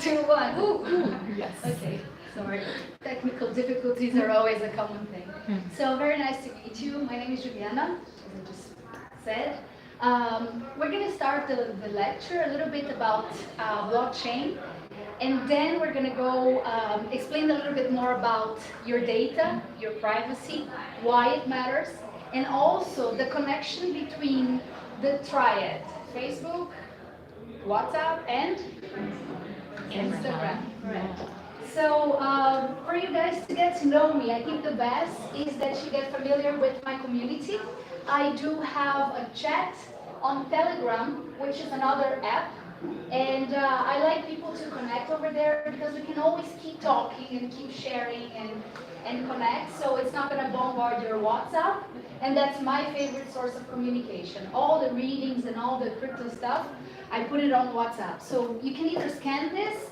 2, 1. Ooh, ooh. Yes. Okay, sorry. Technical difficulties are always a common thing. So very nice to meet you. My name is Juliana, as I just said. We're going to start the lecture a little bit about blockchain, and then we're going to go explain a little bit more about your data, your privacy, why it matters, and also the connection between the triad, Facebook, WhatsApp, and Instagram. Correct. So for you guys to get to know me, I think the best is that you get familiar with my community. I do have a chat on Telegram, which is another app, and I like people to connect over there because we can always keep talking and keep sharing and connect, so it's not going to bombard your WhatsApp, and that's my favorite source of communication. All the readings and all the crypto stuff, I put it on WhatsApp. So you can either scan this,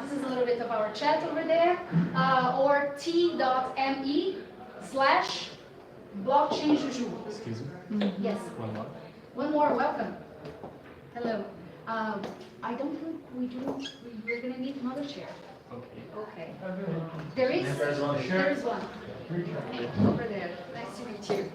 this is a little bit of our chat over there, or t.me/blockchainjuju. Excuse me? Yes. One more. One more, welcome. Hello. I don't think we're going to need another chair. Okay. Okay. There's one. Over there. Nice to meet you.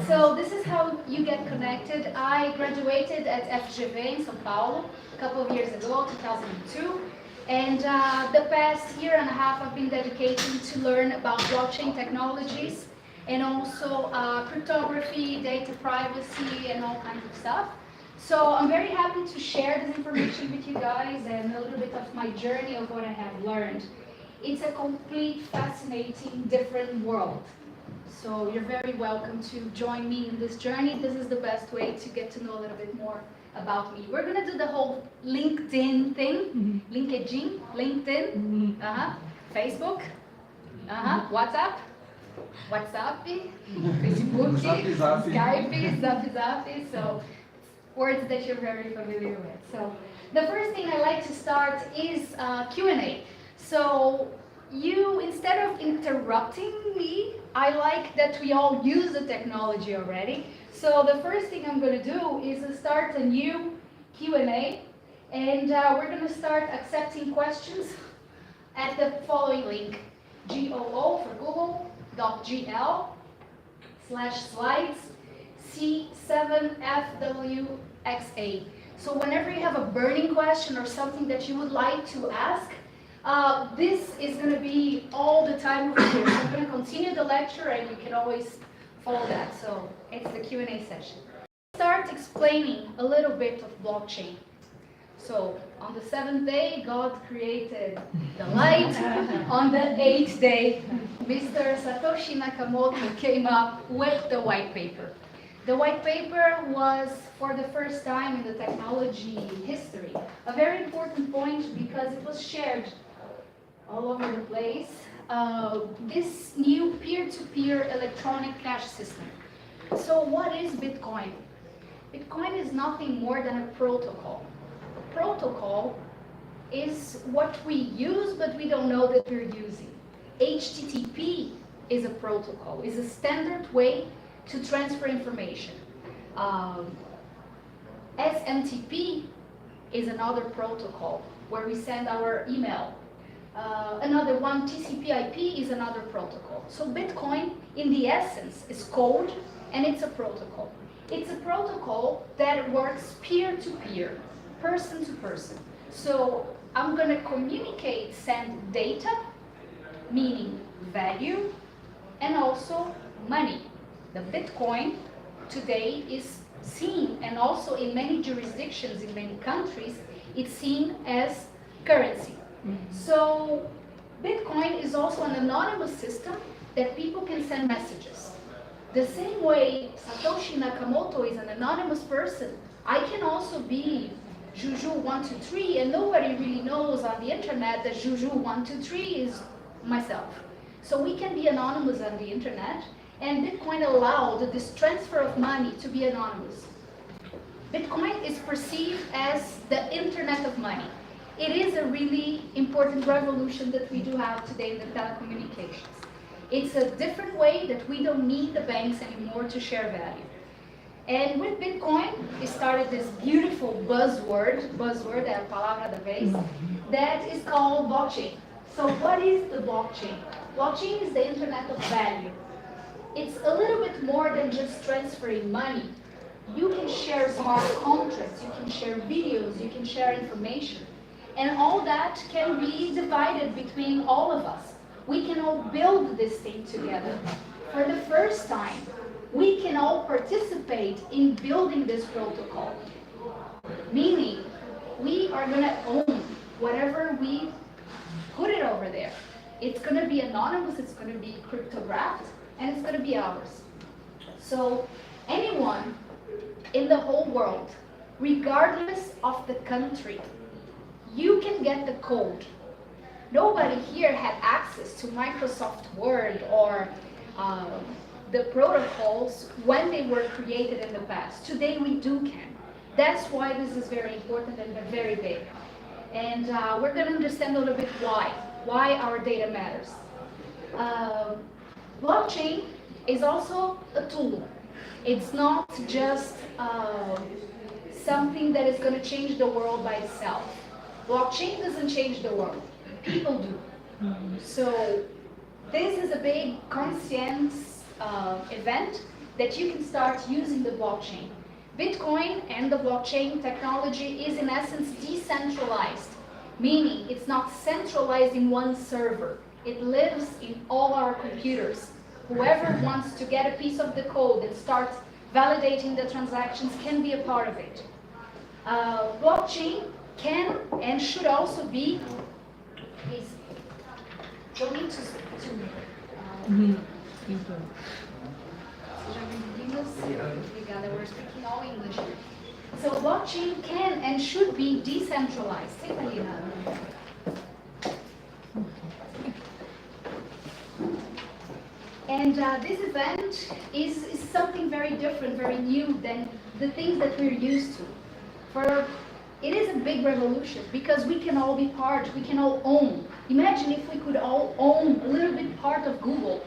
So this is how you get connected. I graduated at FGV in São Paulo a couple of years ago, 2002. And the past year and a half I've been dedicating to learn about blockchain technologies and also cryptography, data privacy, and all kinds of stuff. So I'm very happy to share this information with you guys and a little bit of my journey of what I have learned. It's a complete, fascinating, different world. So you're very welcome to join me in this journey. This is the best way to get to know a little bit more about me. We're going to do the whole LinkedIn thing. LinkedIn, Facebook, WhatsApp, Facebook, Skype, Zap. So words that you're very familiar with. So the first thing I like to start is Q&A. So you, instead of interrupting me, I like that we all use the technology already. So the first thing I'm going to do is start a new Q&A, and we're going to start accepting questions at the following link: GOO for Google.gl/slides C7FWXA. So whenever you have a burning question or something that you would like to ask, this is going to be all the time over here. So I'm going to continue the lecture and you can always follow that. So it's the Q&A session. Start explaining a little bit of blockchain. So on the 7th day, God created the light. On the 8th day, Mr. Satoshi Nakamoto came up with the white paper. The white paper was, for the first time in the technology history, a very important point because it was shared all over the place. This new peer-to-peer electronic cash system. So what is Bitcoin? Bitcoin is nothing more than a protocol. A protocol is what we use, but we don't know that we're using. HTTP is a protocol, is a standard way to transfer information. SMTP is another protocol where we send our email. Another one, TCP/IP, is another protocol. So Bitcoin, in the essence, is code and it's a protocol. It's a protocol that works peer-to-peer, person-to-person. So I'm going to communicate, send data, meaning value, and also money. The Bitcoin today is seen, and also in many jurisdictions, in many countries, it's seen as currency. So Bitcoin is also an anonymous system that people can send messages. The same way Satoshi Nakamoto is an anonymous person, I can also be Juju123, and nobody really knows on the internet that Juju123 is myself. So we can be anonymous on the internet, and Bitcoin allowed this transfer of money to be anonymous. Bitcoin is perceived as the internet of money. It is a really important revolution that we do have today in the telecommunications. It's a different way that we don't need the banks anymore to share value. And with Bitcoin, we started this beautiful buzzword, é a palavra da vez, that is called blockchain. So what is the blockchain? Blockchain is the internet of value. It's a little bit more than just transferring money. You can share smart contracts, you can share videos, you can share information. And all that can be divided between all of us. We can all build this thing together. For the first time, we can all participate in building this protocol. Meaning, we are going to own whatever we put it over there. It's going to be anonymous, it's going to be cryptographed, and it's going to be ours. So anyone in the whole world, regardless of the country, you can get the code. Nobody here had access to Microsoft Word or the protocols when they were created in the past. Today we can. That's why this is very important and very big. And we're going to understand a little bit why our data matters. Blockchain is also a tool. It's not just something that is going to change the world by itself. Blockchain doesn't change the world. People do. So this is a big conscience event that you can start using the blockchain. Bitcoin and the blockchain technology is in essence decentralized, meaning it's not centralized in one server. It lives in all our computers. Whoever wants to get a piece of the code and start validating the transactions can be a part of it. Blockchain can and should also be, don't need to Sejam bem-vindos. Obrigada, we're speaking all English. So blockchain can and should be decentralized. Senta ali, Nada. And this event is something very different, very new than the things that we're used to. It is a big revolution because we can all be part, we can all own. Imagine if we could all own a little bit part of Google.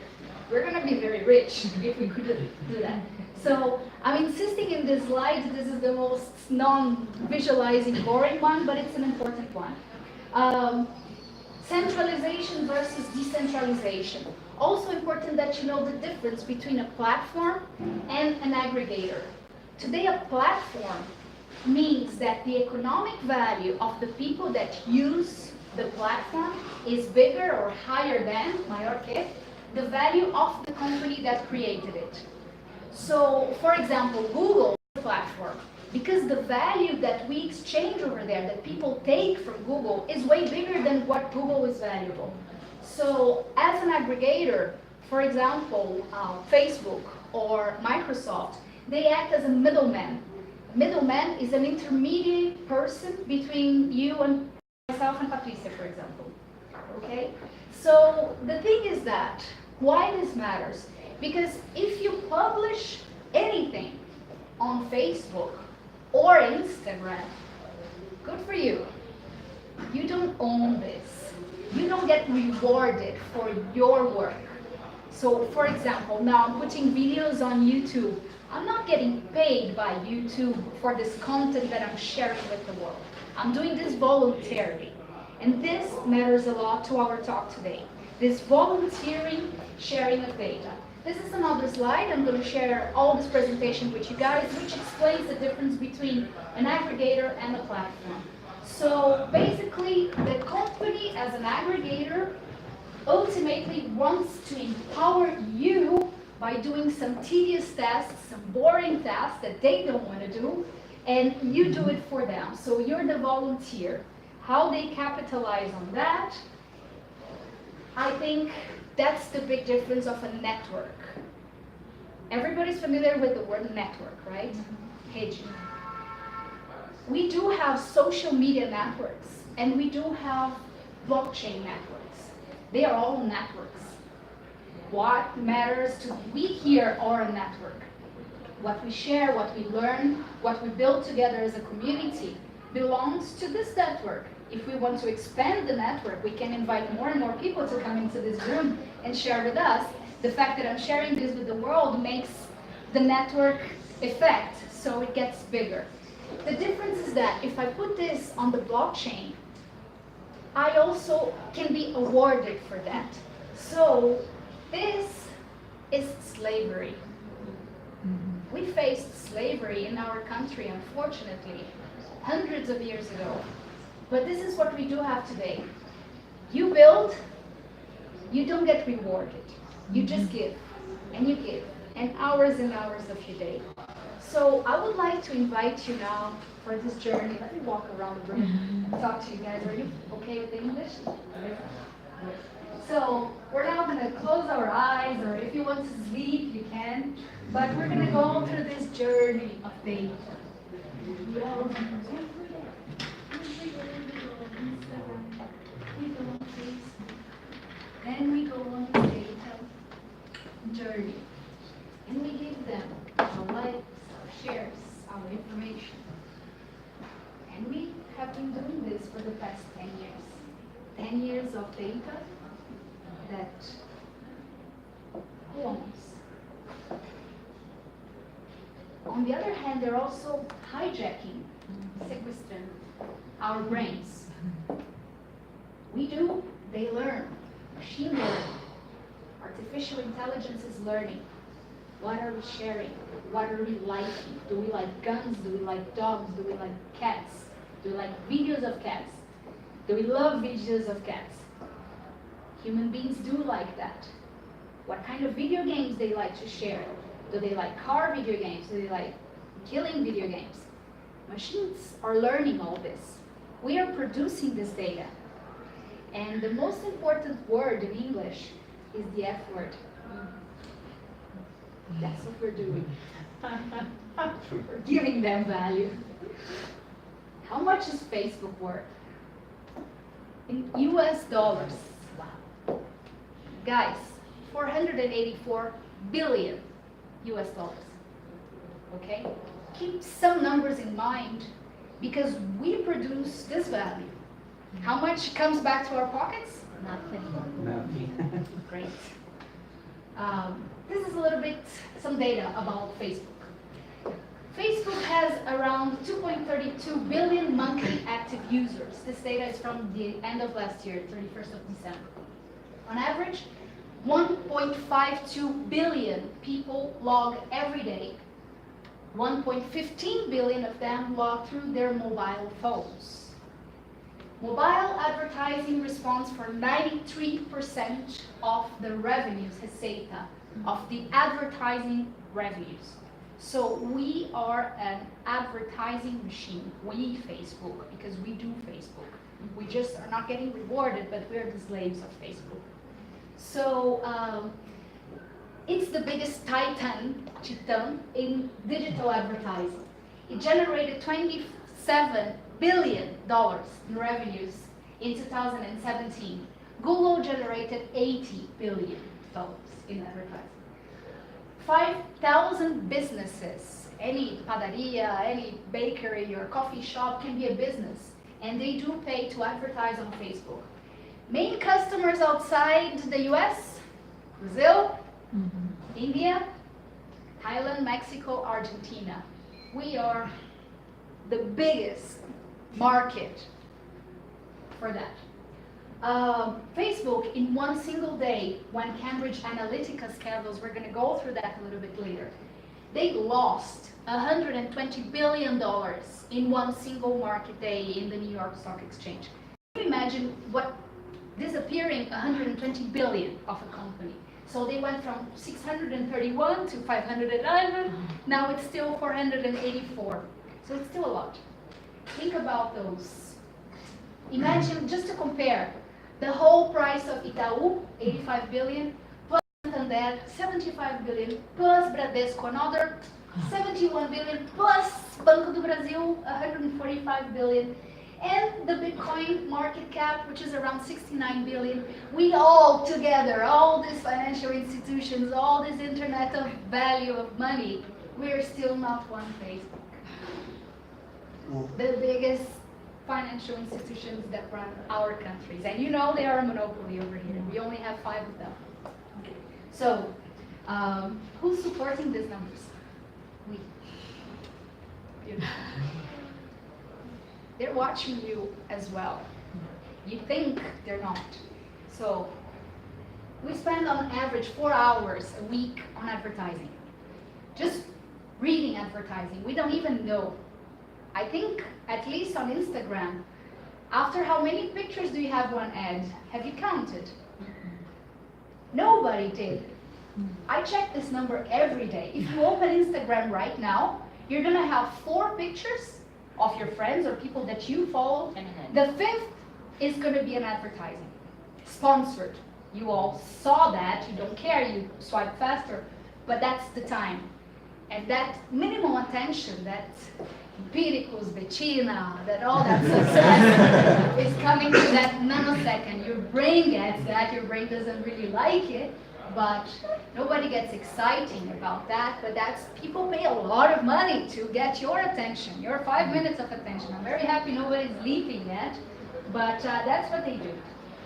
We're going to be very rich if we could do that. So I'm insisting in this slide, this is the most non-visualizing, boring one, but it's an important one. Centralization versus decentralization. Also important that you know the difference between a platform and an aggregator. Today a platform means that the economic value of the people that use the platform is bigger or higher than, maior que, the value of the company that created it. So, for example, Google platform, because the value that we exchange over there, that people take from Google, is way bigger than what Google is valuable. So, as an aggregator, for example, Facebook or Microsoft, they act as a middleman. Middleman is an intermediate person between you and myself and Patricia, for example. Okay? So, the thing is that, why this matters? Because if you publish anything on Facebook or Instagram, good for you. You don't own this. You don't get rewarded for your work. So, for example, now I'm putting videos on YouTube. I'm not getting paid by YouTube for this content that I'm sharing with the world. I'm doing this voluntarily. And this matters a lot to our talk today. This volunteering sharing of data. This is another slide. I'm going to share all this presentation with you guys, which explains the difference between an aggregator and a platform. So basically, the company as an aggregator ultimately wants to empower you by doing some tedious tasks, some boring tasks that they don't want to do, and you do it for them. So you're the volunteer. How they capitalize on that, I think that's the big difference of a network. Everybody's familiar with the word network, right? Rede. We do have social media networks, and we do have blockchain networks. They are all networks. What matters to we here are a network. What we share, what we learn, what we build together as a community belongs to this network. If we want to expand the network, we can invite more and more people to come into this room and share with us. The fact that I'm sharing this with the world makes the network effect, so it gets bigger. The difference is that if I put this on the blockchain, I also can be awarded for that. So this is slavery. We faced slavery in our country, unfortunately, hundreds of years ago. But this is what we do have today. You build, you don't get rewarded. You just give, and you give, and hours of your day. So I would like to invite you now for this journey. Let me walk around the room and talk to you guys. Are you okay with English? So we're now going to close our eyes, or if you want to sleep, you can. But we're going to go through this journey of data. Then we go on the data journey, and we give them our likes, our shares, our information. And we have been doing this for the past 10 years. 10 years of data that who owns? On the other hand, they're also hijacking, sequestering our brains. We do, they learn. Machine learning. Artificial intelligence is learning. What are we sharing? What are we liking? Do we like guns? Do we like dogs? Do we like cats? Do we like videos of cats? Do we love videos of cats? Human beings do like that. What kind of video games they like to share? Do they like car video games? Do they like killing video games? Machines are learning all this. We are producing this data. And the most important word in English is the F word. That's what we're doing. We're giving them value. How much is Facebook worth? In US dollars. Wow. Guys, 484 billion US dollars. Okay? Keep some numbers in mind because we produce this value. How much comes back to our pockets? Nothing. Nothing. Great. This is a little bit, some data about Facebook. Facebook has around 2.32 billion monthly active users. This data is from the end of last year, 31st of December. On average, 1.52 billion people log every day. 1.15 billion of them log through their mobile phones. Mobile advertising responds for 93% of the revenues, Receita, of the advertising revenues. So we are an advertising machine, we Facebook, because we do Facebook. We just are not getting rewarded, but we're the slaves of Facebook. So it's the biggest titan in digital advertising. It generated $27 billion in revenues in 2017. Google generated $80 billion in advertising. 5,000 businesses, any padaria, any bakery or coffee shop can be a business, and they do pay to advertise on Facebook. Main customers outside the US, Brazil, India, Thailand, Mexico, Argentina. We are the biggest market for that. Facebook, in one single day, when Cambridge Analytica scandals, we're going to go through that a little bit later, they lost $120 billion in one single market day in the New York Stock Exchange. Can you imagine what disappearing 120 billion of a company? So they went from 631 to 511, now it's still 484. So it's still a lot. Think about those. Imagine, just to compare, the whole price of Itaú, 85 billion, plus Santander, 75 billion, plus Bradesco, another 71 billion, plus Banco do Brasil, 145 billion, and the Bitcoin market cap, which is around 69 billion. We all together, all these financial institutions, all this internet of value of money, we're still not one Facebook. The biggest financial institutions that run our countries. And you know they are a monopoly over here. We only have 5 of them. So, who's supporting these numbers? We. you know. They're watching you as well. You think they're not. So we spend on average 4 hours a week on advertising. Just reading advertising. We don't even know. I think at least on Instagram, after how many pictures do you have one ad? Have you counted? Nobody did. I check this number every day. If you open Instagram right now, you're gonna have 4 pictures of your friends or people that you follow. The 5th is gonna be an advertising, sponsored. You all saw that, you don't care, you swipe faster, but that's the time. And that minimal attention, that Pyrrhus, Bettina, that all that success is coming to that nanosecond. Your brain gets that, your brain doesn't really like it, but nobody gets exciting about that, but that's, people pay a lot of money to get your attention, your 5 minutes of attention. I'm very happy nobody's leaving yet, but that's what they do.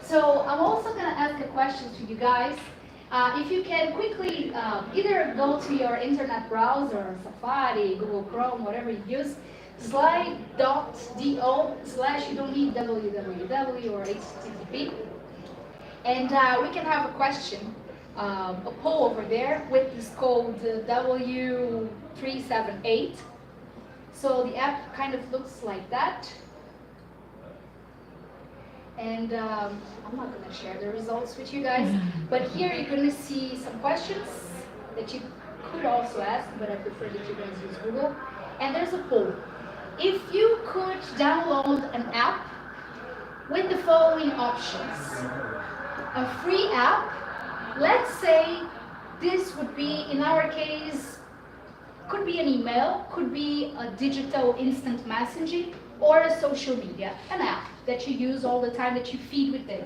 So I'm also gonna ask a question to you guys. If you can quickly either go to your internet browser, Safari, Google Chrome, whatever you use, slide.do/ you don't need www or http, and we can have a question, a poll over there with this code W378. So the app kind of looks like that. And I'm not going to share the results with you guys, but here you're going to see some questions that you could also ask, but I prefer that you guys use Google. And there's a poll. If you could download an app with the following options: a free app, let's say this would be, in our case, could be an email, could be a digital instant messaging, or a social media, an app that you use all the time, that you feed with data.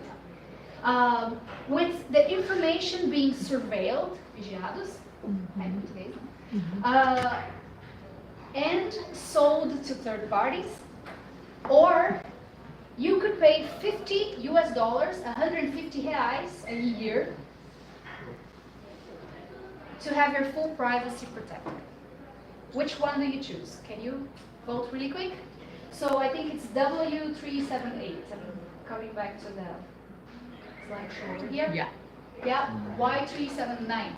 With the information being surveilled, vigiados, and sold to third parties, or you could pay $50 US, 150 reais a year, to have your full privacy protected. Which one do you choose? Can you vote really quick? So I think it's W378. I'm coming back to the slideshow over here. Yeah. Yeah, Y379.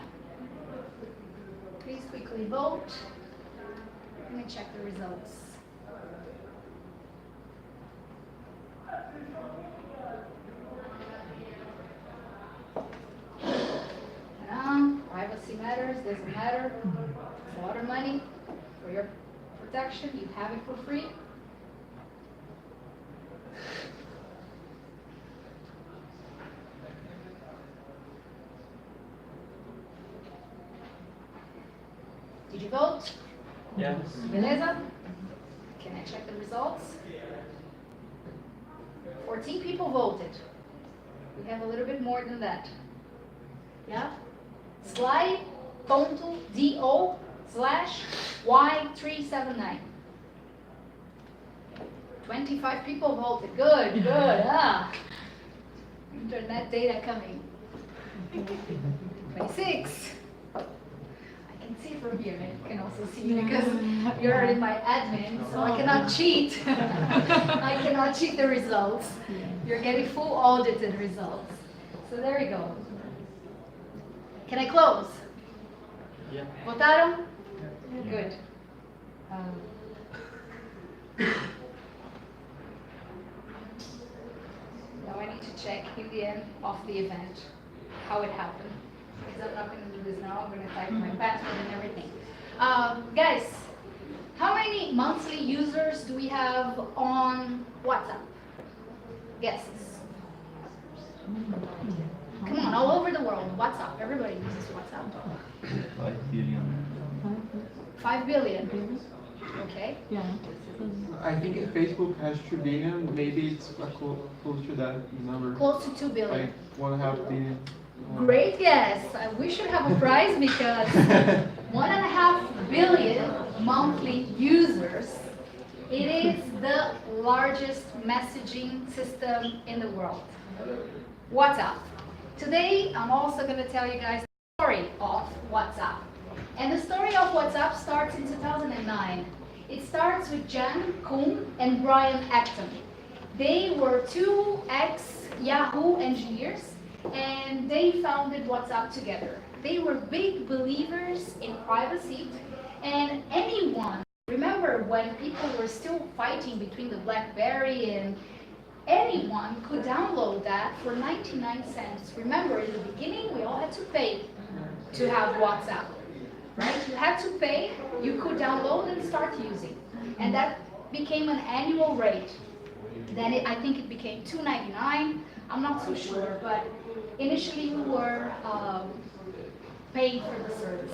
Please quickly vote. Let me check the results. Privacy matters, doesn't matter. It's a lot of money for your protection. You have it for free. Did you vote? Yes. Beleza? Can I check the results? 14 people voted. We have a little bit more than that. Yeah? Slide.do/Y379. 25 people voted. Good, good. Internet data coming. 26. I can see from here, and you can also see because you're in my admin, so I cannot cheat. I cannot cheat the results. You're getting full audited results. So there you go. Can I close? Yeah. Votaram? Good. Now I need to check in the end of the event how it happened. Because I'm not going to do this now. I'm going to type my password and everything. Guys, how many monthly users do we have on WhatsApp? Guesses. Come on, all over the world, WhatsApp. Everybody uses WhatsApp. 5 billion. 5 billion. Okay. Yeah. I think if Facebook has 2 billion, maybe it's close to that number. Close to 2 billion. Like 1.5 billion. Great guess. We should have a prize because 1.5 billion monthly users. It is the largest messaging system in the world. WhatsApp. Today, I'm also going to tell you guys the story of WhatsApp. And the story of WhatsApp starts in 2009. It starts with Jan Koum and Brian Acton. They were two ex-Yahoo engineers, and they founded WhatsApp together. They were big believers in privacy, and anyone, remember when people were still fighting between the BlackBerry, and anyone could download that for 99 cents. Remember, in the beginning, we all had to pay to have WhatsApp, right? You had to pay, you could download and start using. And that became an annual rate. Then I think it became $2.99. I'm not so sure, but initially we were paying for the service.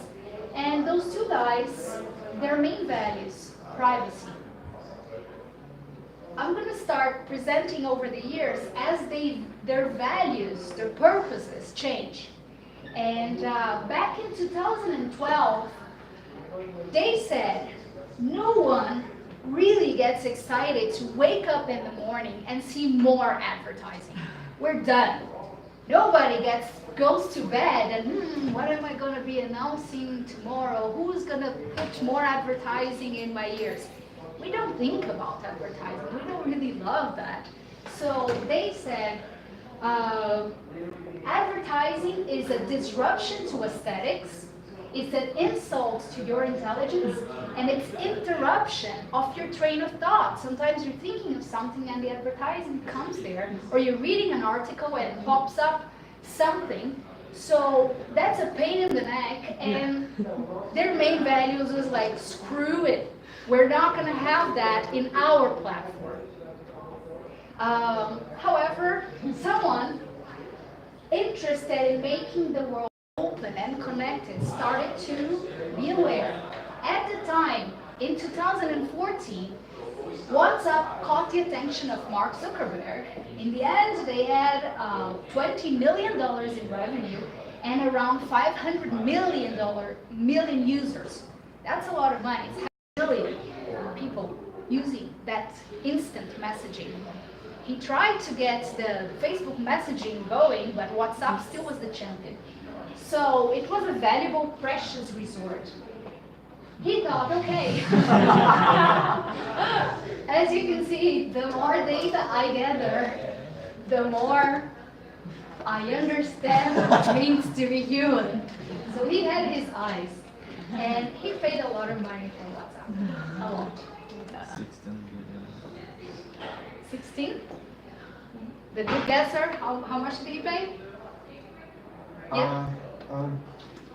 And those two guys, their main values, privacy. I'm going to start presenting over the years as their values, their purposes change. And back in 2012, they said no one really gets excited to wake up in the morning and see more advertising. We're done. Nobody goes to bed and what am I going to be announcing tomorrow? Who's going to put more advertising in my ears? We don't think about advertising. We don't really love that. So they said advertising is a disruption to aesthetics, it's an insult to your intelligence, and it's interruption of your train of thought. Sometimes you're thinking of something and the advertising comes there, or you're reading an article and it pops up something. So that's a pain in the neck, and their main values is like, screw it. We're not going to have that in our platform. However, someone interested in making the world open and connected started to be aware. At the time, in 2014, WhatsApp caught the attention of Mark Zuckerberg. In the end, they had $20 million in revenue and around 500 million users. That's a lot of money. It's half a billion people using that instant messaging. He tried to get the Facebook messaging going, but WhatsApp still was the champion. So it was a valuable, precious resort. He thought, okay, as you can see, the more data I gather, the more I understand what it means to be human. So he had his eyes, and he paid a lot of money for WhatsApp, a lot. 16 billion. 16? The good guesser, how much did he pay? Yeah.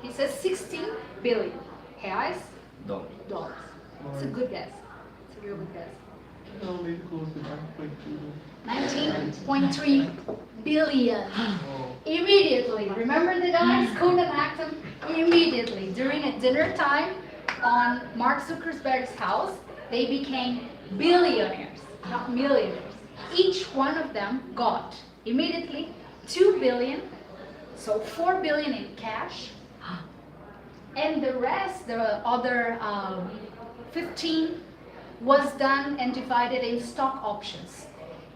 He says 16 billion reais. Dollars. It's a good guess. It's a real good guess. No, maybe close to that, like 19.3 billion. Immediately, remember the guys, Koum and Acton? Immediately, during a dinner time on Mark Zuckerberg's house, they became billionaires, not millionaires. Each one of them got immediately 2 billion, so 4 billion in cash, and the rest, the other 15, was done and divided in stock options.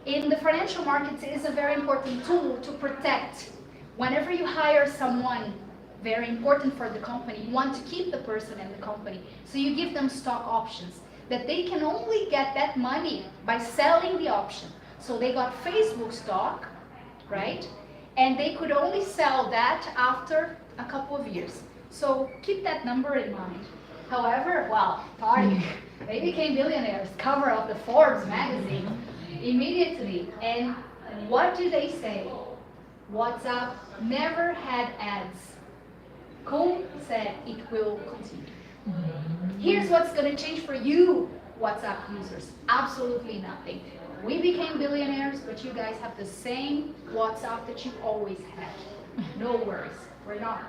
In the financial markets, it is a very important tool to protect. Whenever you hire someone very important for the company, you want to keep the person in the company, so you give them stock options that they can only get that money by selling the option. So they got Facebook stock, right? And they could only sell that after a couple of years. So keep that number in mind. However, well, party, they became billionaires, cover of the Forbes magazine immediately. And what do they say? WhatsApp never had ads. Koum said it will continue. Here's what's going to change for you, WhatsApp users. Absolutely nothing. We became billionaires, but you guys have the same WhatsApp that you always had. No worries. We're not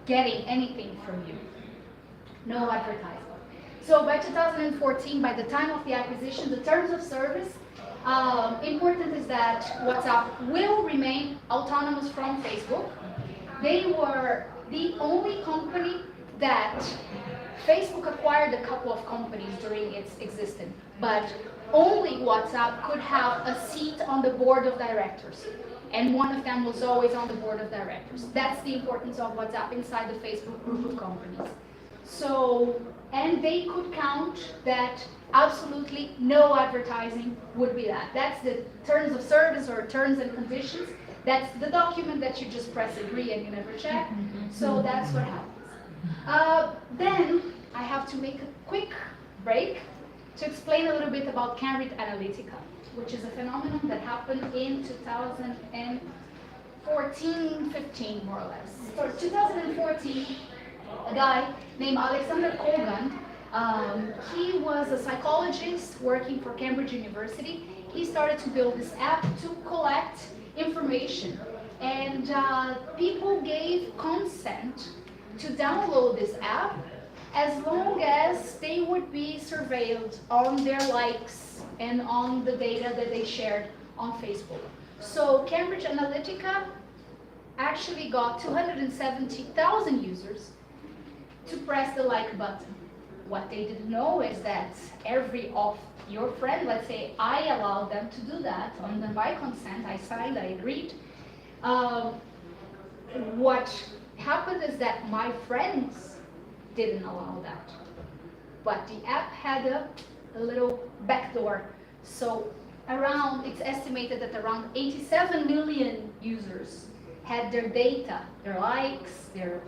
getting anything from you. No advertisement. So by 2014, by the time of the acquisition, the terms of service, important is that WhatsApp will remain autonomous from Facebook. They were the only company that Facebook acquired a couple of companies during its existence, but only WhatsApp could have a seat on the board of directors. And one of them was always on the board of directors. That's the importance of WhatsApp inside the Facebook group of companies. So, and they could count that absolutely no advertising would be that. That's the terms of service or terms and conditions. That's the document that you just press agree and you never check. So that's what happens. Then I have to make a quick break to explain a little bit about Cambridge Analytica, which is a phenomenon that happened in 2014, 15 more or less. So 2014, a guy named Alexander Kogan, he was a psychologist working for Cambridge University. He started to build this app to collect information, and people gave consent to download this app as long as they would be surveilled on their likes and on the data that they shared on Facebook. So Cambridge Analytica actually got 270,000 users to press the like button. What they didn't know is that every of your friend, let's say I allowed them to do that, under my consent, I signed, I agreed. What happened is that my friends didn't allow that. But the app had a little backdoor. So it's estimated that around 87 million users had their data, their likes, their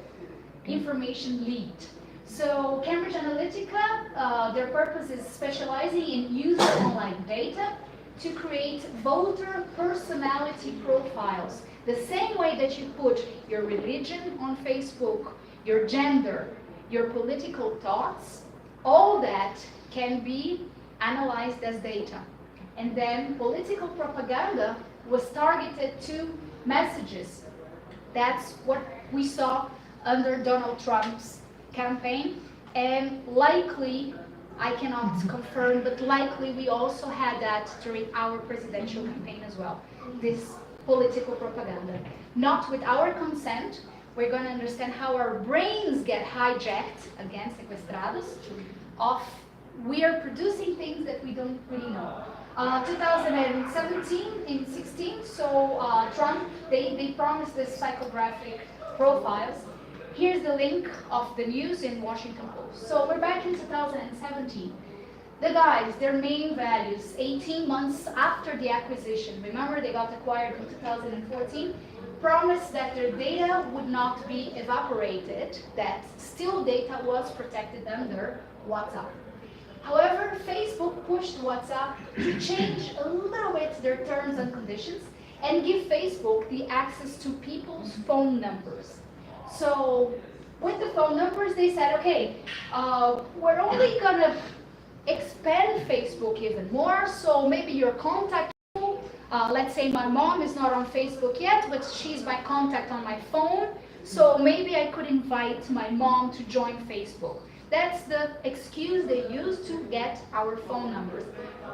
information leaked. So Cambridge Analytica, their purpose is specializing in user online data to create voter personality profiles. The same way that you put your religion on Facebook, your gender, your political thoughts, all that can be analyzed as data. And then political propaganda was targeted to messages. That's what we saw under Donald Trump's campaign, and likely, I cannot confirm, but likely we also had that during our presidential campaign as well, this political propaganda. Not with our consent. We're going to understand how our brains get hijacked, again, sequestrados, we are producing things that we don't really know. 2017 and 16, so Trump, they promised this psychographic profiles. Here's the link of the news in Washington Post. So we're back in 2017. The guys, their main values, 18 months after the acquisition, remember they got acquired in 2014, promised that their data would not be evaporated, that still data was protected under WhatsApp. However, Facebook pushed WhatsApp to change a little bit their terms and conditions and give Facebook the access to people's phone numbers. So with the phone numbers, they said, okay, we're only going to expand Facebook even more, so maybe your contact, let's say my mom is not on Facebook yet, but she's my contact on my phone, so maybe I could invite my mom to join Facebook. That's the excuse they use to get our phone numbers.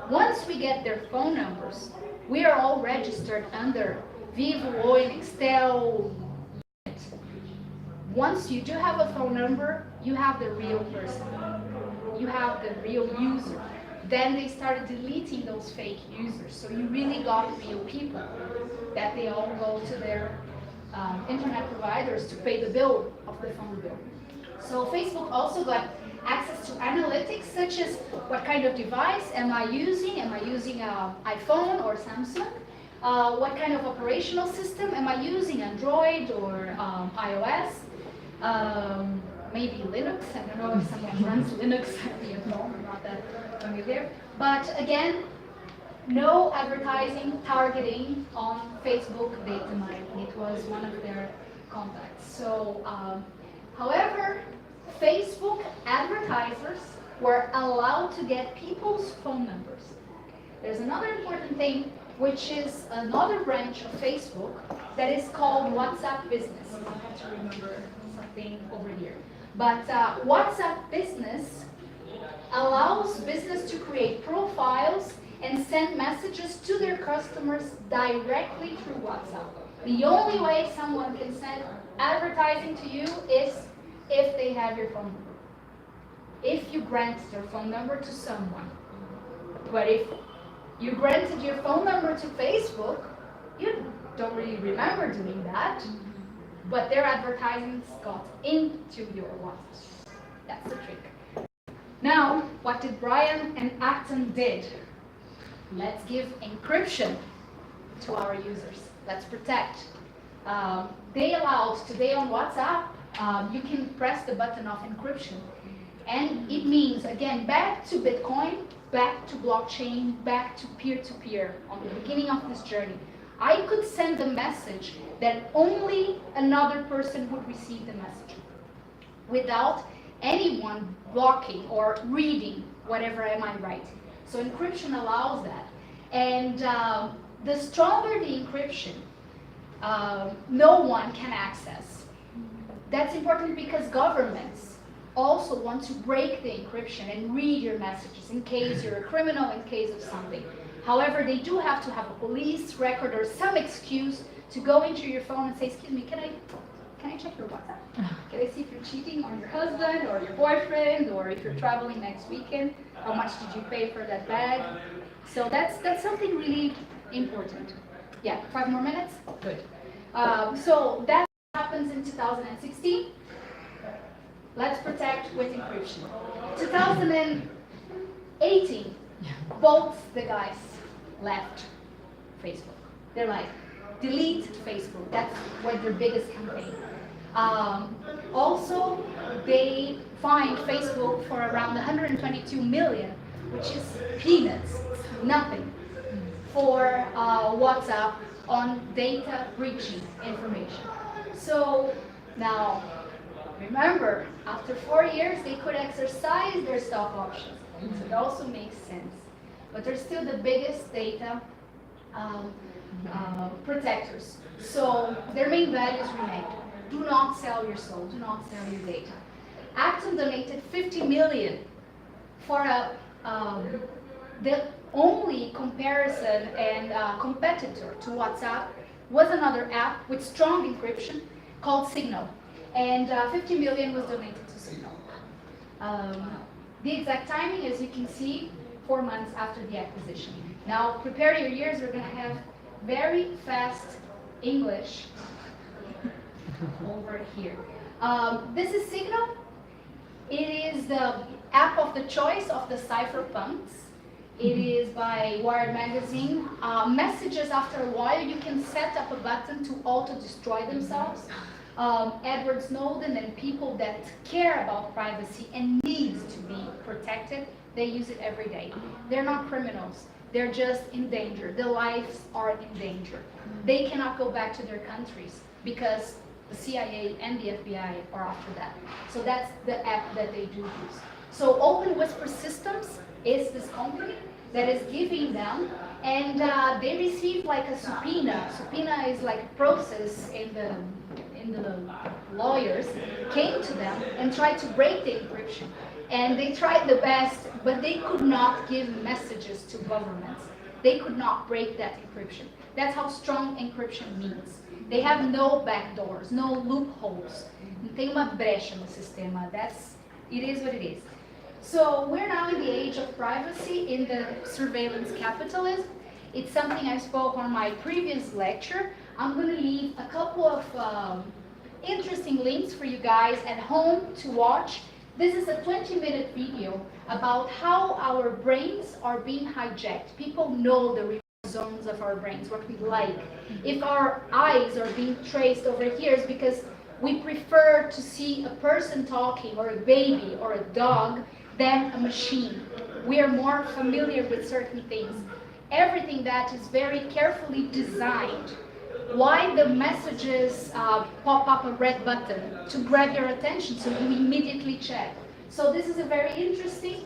Once we get their phone numbers, we are all registered under Vivo, Oi, Nextel. Once you do have a phone number, you have the real person. You have the real user. Then they started deleting those fake users. So you really got real people that they all go to their internet providers to pay the bill of the phone bill. So Facebook also got access to analytics such as what kind of device am I using? Am I using an iPhone or Samsung? What kind of operational system am I using? Android or iOS? Maybe Linux. I don't know if someone runs Linux at home. I'm not that familiar. But again, no advertising targeting on Facebook data mining. It was one of their contacts. So, however, Facebook advertisers were allowed to get people's phone numbers. There's another important thing, which is another branch of Facebook that is called WhatsApp Business. I have to remember something over here. But WhatsApp Business allows business to create profiles and send messages to their customers directly through WhatsApp. The only way someone can send advertising to you is if they have your phone number. If you grant their phone number to someone. But if you granted your phone number to Facebook, you don't really remember doing that, but their advertisements got into your WhatsApp. That's the trick. Now, what did Brian and Acton did? Let's give encryption to our users. Let's protect. They allowed today on WhatsApp, you can press the button of encryption. And it means, again, back to Bitcoin, back to blockchain, back to peer-to-peer on the beginning of this journey. I could send a message that only another person would receive the message without anyone blocking or reading whatever am I writing. So encryption allows that. And the stronger the encryption, no one can access. That's important because governments also want to break the encryption and read your messages in case you're a criminal, in case of something. However, they do have to have a police record or some excuse to go into your phone and say, excuse me, can I check your WhatsApp? Can I see if you're cheating on your husband or your boyfriend, or if you're traveling next weekend, how much did you pay for that bag? So that's something really important. Yeah, 5 more minutes? Good. So that happens in 2016. Let's protect with encryption. 2018, both the guys left Facebook. They're like, delete Facebook. That's what their biggest campaign. Also, they fined Facebook for around 122 million, which is peanuts, nothing, for WhatsApp on data breaching information. So now, remember, after 4 years, they could exercise their stock options. So it also makes sense. But they're still the biggest data protectors. So their main values remain. Do not sell your soul. Do not sell your data. Acton donated 50 million for the only comparison and competitor to WhatsApp was another app with strong encryption called Signal. And 50 million was donated to Signal. The exact timing, as you can see, 4 months after the acquisition. Now, prepare your ears. We're going to have very fast English over here. This is Signal. It is the app of the choice of the cypherpunks. It is by Wired Magazine. Messages, after a while, you can set up a button to auto-destroy themselves. Edward Snowden and people that care about privacy and needs to be protected, they use it every day. They're not criminals. They're just in danger. Their lives are in danger. They cannot go back to their countries because the CIA and the FBI are after that. So that's the app that they do use. So Open Whisper Systems is this company that is giving them, and they receive like a subpoena. Subpoena is like a process in the lawyers came to them and tried to break the encryption. And they tried the best, but they could not give messages to governments. They could not break that encryption. That's how strong encryption means. They have no backdoors, no loopholes. Não tem uma brecha no sistema. It is what it is. So we're now in the age of privacy in the surveillance capitalism. It's something I spoke on my previous lecture. I'm going to leave a couple of interesting links for you guys at home to watch. This is a 20-minute video about how our brains are being hijacked. People know the zones of our brains, what we like. If our eyes are being traced over here, it's because we prefer to see a person talking, or a baby, or a dog, than a machine. We are more familiar with certain things. Everything that is very carefully designed. Why the messages pop up a red button? To grab your attention, so you immediately check. So this is a very interesting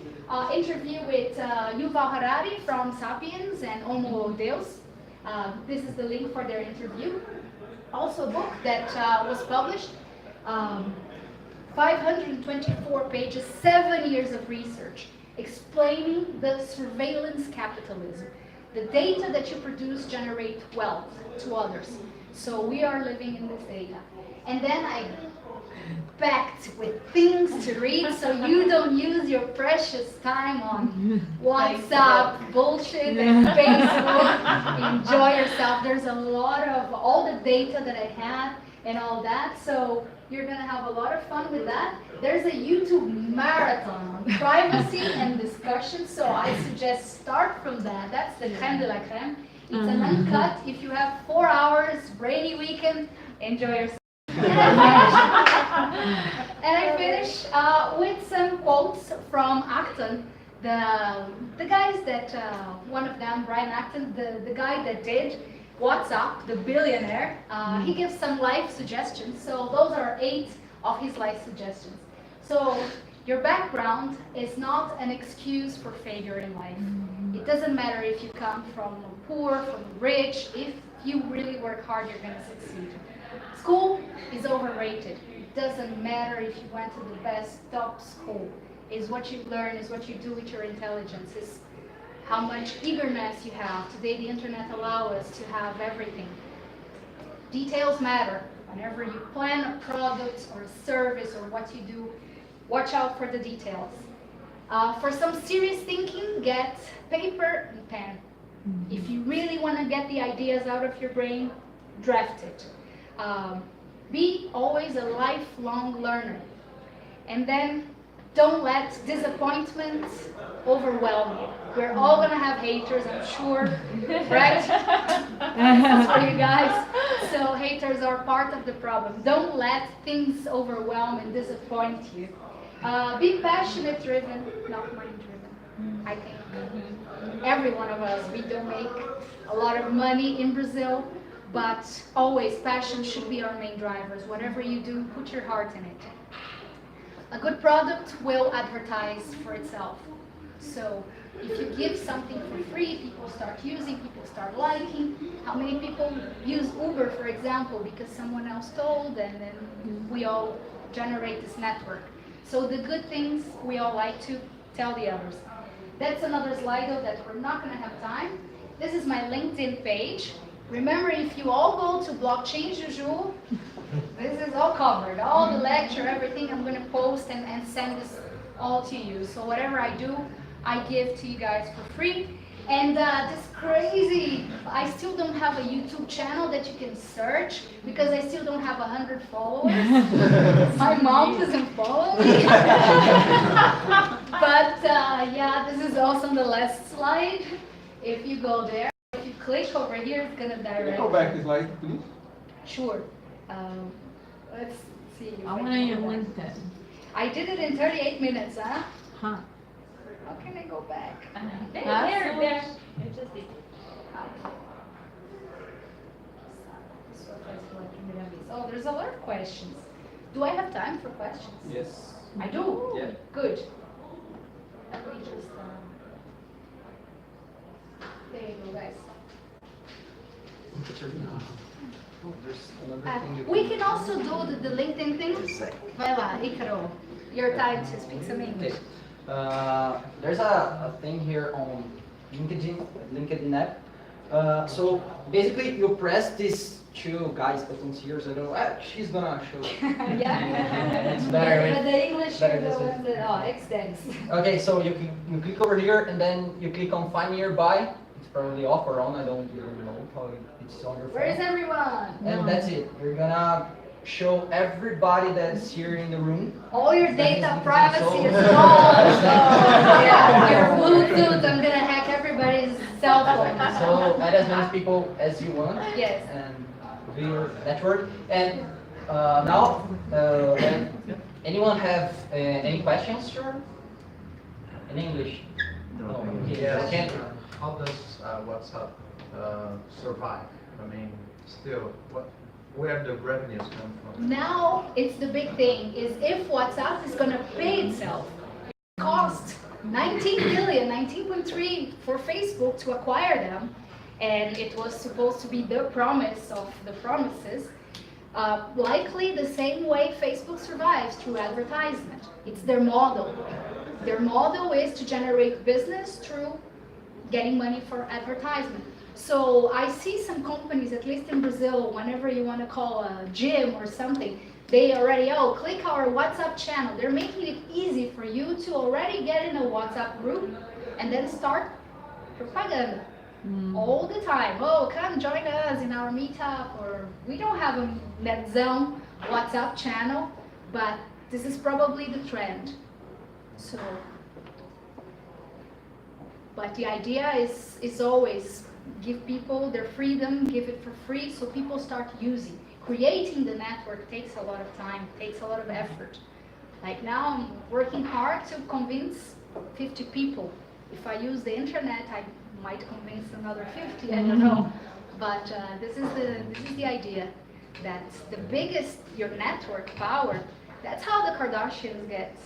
interview with Yuval Harari from Sapiens and Homo Deus. This is the link for their interview. Also a book that was published, 524 pages, 7 years of research, explaining the surveillance capitalism. The data that you produce generate wealth to others. So we are living in this data. And then I packed with things to read, so you don't use your precious time on WhatsApp, bullshit, and Facebook. Enjoy yourself. There's a lot of all the data that I had and all that. So you're gonna have a lot of fun with that. There's a YouTube marathon on privacy and discussion, so I suggest start from that. That's the creme de la creme. It's an uncut. If you have 4 hours, rainy weekend, enjoy yourself. And I finish with some quotes from Acton. The guys that, one of them, Brian Acton, the guy that did WhatsApp, the billionaire, he gives some life suggestions. So those are 8 of his life suggestions. So your background is not an excuse for failure in life. It doesn't matter if you come from poor, from rich. If you really work hard, you're going to succeed. School is overrated. It doesn't matter if you went to the best top school. Is what you learn, is what you do with your intelligence, is how much eagerness you have. Today the internet allows us to have everything. Details matter. Whenever you plan a product or a service or what you do, watch out for the details. For some serious thinking, get paper and pen. If you really want to get the ideas out of your brain, draft it. Be always a lifelong learner. And then don't let disappointments overwhelm you. We're all gonna have haters, I'm sure, right? This is for you guys. So haters are part of the problem. Don't let things overwhelm and disappoint you. Be passionate driven, not money driven. I think every one of us, we don't make a lot of money in Brazil, but always passion should be our main drivers. Whatever you do, put your heart in it. A good product will advertise for itself. So if you give something for free, people start using, people start liking. How many people use Uber, for example, because someone else told, and then we all generate this network. So the good things, we all like to tell the others. That's another slide though that we're not gonna have time. This is my LinkedIn page. Remember, if you all go to Blockchain Juju, this is all covered, all the lecture, everything I'm going to post and send this all to you. So whatever I do, I give to you guys for free. And this crazy, I still don't have a YouTube channel that you can search because I still don't have 100 followers. My mom doesn't follow me. But yeah, this is also the last slide. If you go there, if you click over here, it's going to direct. Go back a slide, please. Sure. Let's see. if I I want can to go link back. that. I did it in 38 minutes, huh? Huh. How can I go back? There. Oh, there's a lot of questions. Do I have time for questions? Yes. I do? Yeah. Good. Let me just, there you go, guys. There's another thing you We can also do the LinkedIn thing. Vai lá, Icaro. Your time to speak some English. There's a thing here on LinkedIn app. So basically, you press these 2 guys buttons here. So she's gonna show. Yeah. It's better. But the English better are the this way. ones that, oh, extends. Okay, so you click over here and then you click on Find Nearby. It's probably off or on. I don't even know. Probably it's on your phone. Where is everyone? And that's it. You're gonna show everybody that's here in the room. All your data That is privacy so- is gone. So, yeah, your Bluetooth, I'm gonna hack everybody's cell phone. So add as many people as you want. Yes. And do your network. And now, anyone have any questions? Sure. In English. No. Okay. Yes. Okay. How does WhatsApp survive? I mean, still, where the revenues come from? Now, it's the big thing, is if WhatsApp is gonna pay itself. It cost 19 billion, 19.3 for Facebook to acquire them, and it was supposed to be the promise of the promises. Likely the same way Facebook survives, through advertisement. It's their model. Their model is to generate business through getting money for advertisement. So I see some companies, at least in Brazil, whenever you want to call a gym or something, they already, click our WhatsApp channel. They're making it easy for you to already get in a WhatsApp group and then start propaganda. all the time. Oh, come join us in our meetup, or we don't have a NetZone WhatsApp channel, but this is probably the trend. So, but the idea is always give people their freedom, give it for free, so people start using. Creating the network takes a lot of time, takes a lot of effort. Like now I'm working hard to convince 50 people. If I use the internet, I might convince another 50, I don't know. But this is the idea, that the biggest your network power, that's how the Kardashians get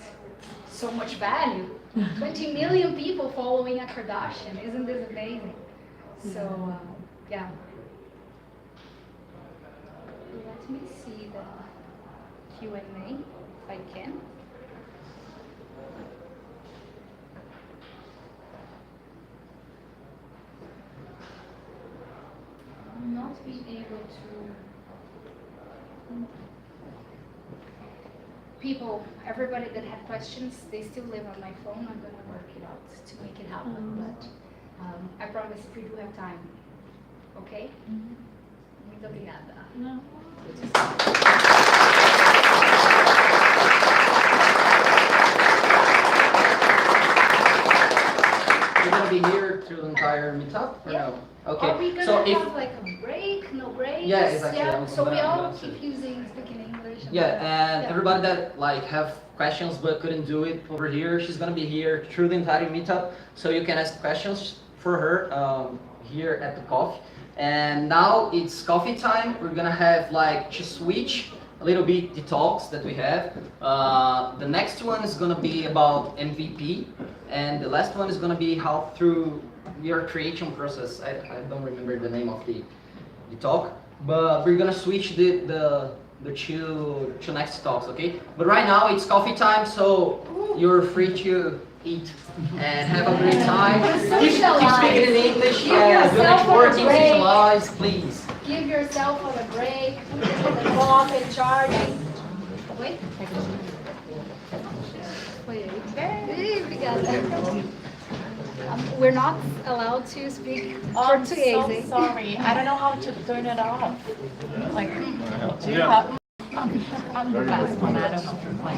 so much value. 20 million people following a Kardashian, isn't this amazing? So, yeah. Let me see the Q&A, if I can. I'm not being able to... People, everybody that had questions, they still live on my phone. I'm going to work it out to make it happen, but I promise if we do have time. Ok? Muito obrigada. Não. You're gonna be here through the entire meetup, or Yeah. no? Okay. Are we going So to if have like a break, no breaks? Yeah, exactly. Yeah, I'm so we gonna- I'm all gonna keep say. speaking English. yeah, and Yeah. everybody that like have questions but couldn't do it over here, she's gonna be here through the entire meetup, so you can ask questions for her here at the coffee. And now it's coffee time. We're gonna have like to switch a little bit the talks that we have. The next one is gonna be about MVP, and the last one is gonna be how through your creation process. I don't remember the name of the talk, but we're gonna switch the two next talks, okay? But right now it's coffee time, so you're free to eat and have a great time. Keep speaking in English, Give do yourself a networking, break. socialize, please. Give yourself a break, put the clock and charging. Oi? Foi aí. Ih, obrigada. We're not allowed to speak Oh, I'm Portuguese, so eh? sorry. I don't know how to turn it off. Like, do you have? I'm the best one. I don't know. Like,